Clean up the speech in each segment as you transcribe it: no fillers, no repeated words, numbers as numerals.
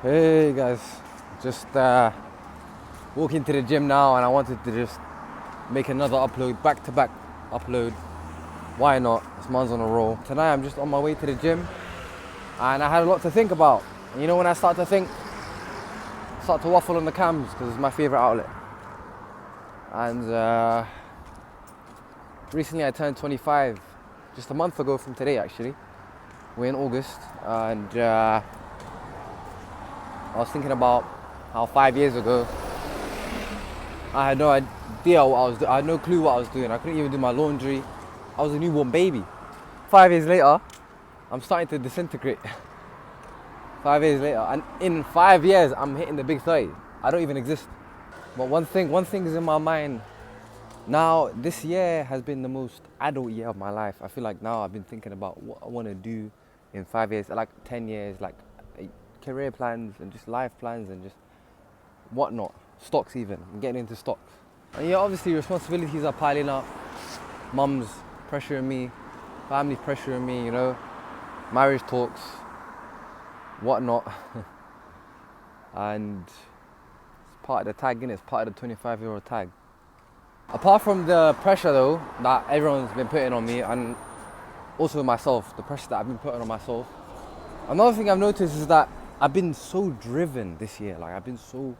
Hey guys, just walking to the gym now, and I wanted to just make another upload, back-to-back upload. Why not? This month's on a roll. Tonight I'm just on my way to the gym, and I had a lot to think about. And you know when I start to think, start to waffle on the cams because it's my favorite outlet. And recently I turned 25, just a month ago from today actually. We're in August, and I was thinking about how 5 years ago I had no idea what I was doing. I had no clue what I was doing. I couldn't even do my laundry. I was a newborn baby. 5 years later, I'm starting to disintegrate. 5 years later, and in 5 years, I'm hitting the big 30. I don't even exist. But one thing is in my mind. Now, this year has been the most adult year of my life. I feel like now I've been thinking about what I want to do in 5 years, like 10 years, like career plans and just life plans and just whatnot. Stocks even. I'm getting into stocks. And yeah, obviously responsibilities are piling up. Mum's pressuring me. Family's pressuring me, you know. Marriage talks. Whatnot. And it's part of the tag, innit? It's part of the 25-year-old tag. Apart from the pressure though, that everyone's been putting on me, and also myself, the pressure that I've been putting on myself. Another thing I've noticed is that I've been so driven this year. Like I've been so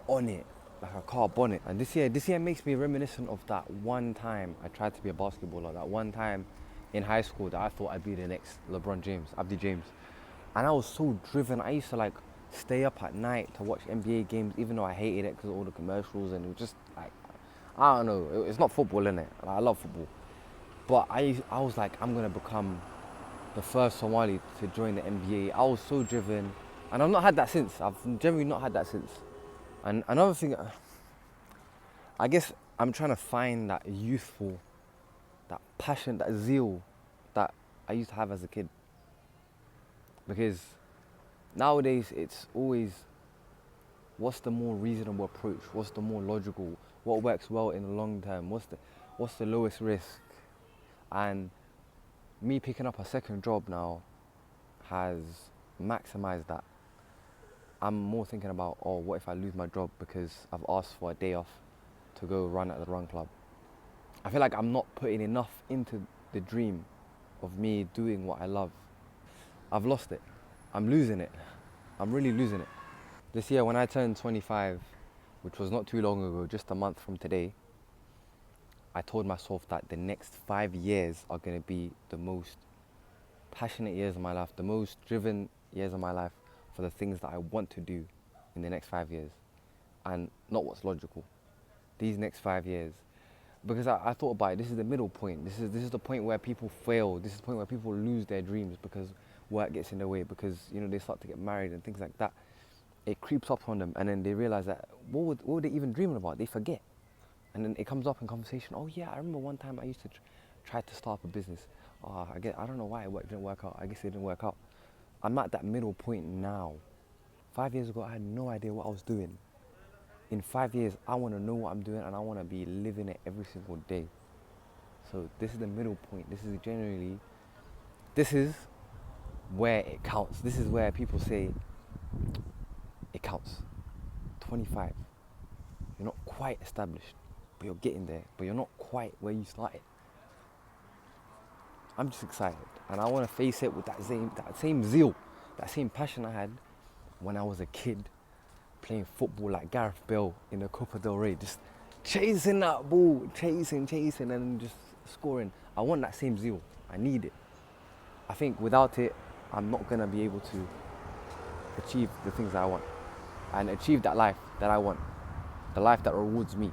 on it, like a car bonnet. And this year makes me reminiscent of that one time I tried to be a basketballer. That one time in high school that I thought I'd be the next LeBron James, Abdi James. And I was so driven. I used to stay up at night to watch NBA games, even though I hated it because of all the commercials, and it was just I don't know. It's not football, innit? I love football, but I was like, I'm gonna become the first Somali to join the NBA. I was so driven, and I've not had that since. I've generally not had that since. And another thing, I guess I'm trying to find that youthful, that passion, that zeal that I used to have as a kid. Because nowadays it's always, what's the more reasonable approach? What's the more logical? What works well in the long term? What's the lowest risk? And me picking up a second job now has maximized that. I'm more thinking about, what if I lose my job because I've asked for a day off to go run at the run club? I feel like I'm not putting enough into the dream of me doing what I love. I've lost it. I'm losing it. I'm really losing it. This year when I turned 25, which was not too long ago, just a month from today, I told myself that the next 5 years are going to be the most passionate years of my life, the most driven years of my life for the things that I want to do in the next 5 years, and not what's logical. These next 5 years, because I thought about it, this is the middle point. This is the point where people fail. This is the point where people lose their dreams because work gets in the way, because they start to get married and things like that. It creeps up on them, and then they realize that what were they even dreaming about? They forget, and then it comes up in conversation. Oh yeah, I remember one time I used to try to start up a business. I don't know why it didn't work out. I guess it didn't work out. I'm at that middle point now. 5 years ago, I had no idea what I was doing. In 5 years, I want to know what I'm doing, and I want to be living it every single day. So this is the middle point. This is where it counts. This is where people say it counts. 25. You're not quite established, but you're getting there. But you're not quite where you started. I'm just excited, and I want to face it with that same zeal, that same passion I had when I was a kid, playing football like Gareth Bale in the Copa del Rey, just chasing that ball, chasing, and just scoring. I want that same zeal. I need it. I think without it, I'm not gonna be able to achieve the things that I want and achieve that life that I want, the life that rewards me.